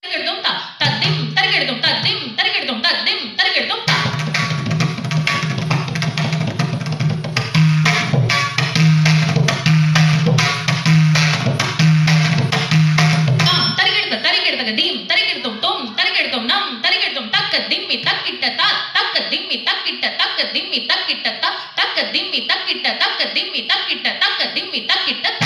தரிகெடுதும் தா தத்திம் தரிகெடுதும் தத்திம் தரிகெடுதும் தத்திம் தரிகெடுதும் தா தாம் தரிகெடுத தரிகெடுதக தீம் தரிகெடுதும் தோம் தரிகெடுதும் நம் தரிகெடுதும் தக்க திம்மி தக்கிட்ட தா தக்க திம்மி தக்கிட்ட தக்க திம்மி தக்கிட்ட தா தக்க திம்மி தக்கிட்ட தக்க திம்மி தக்கிட்ட தக்க திம்மி தக்கிட்ட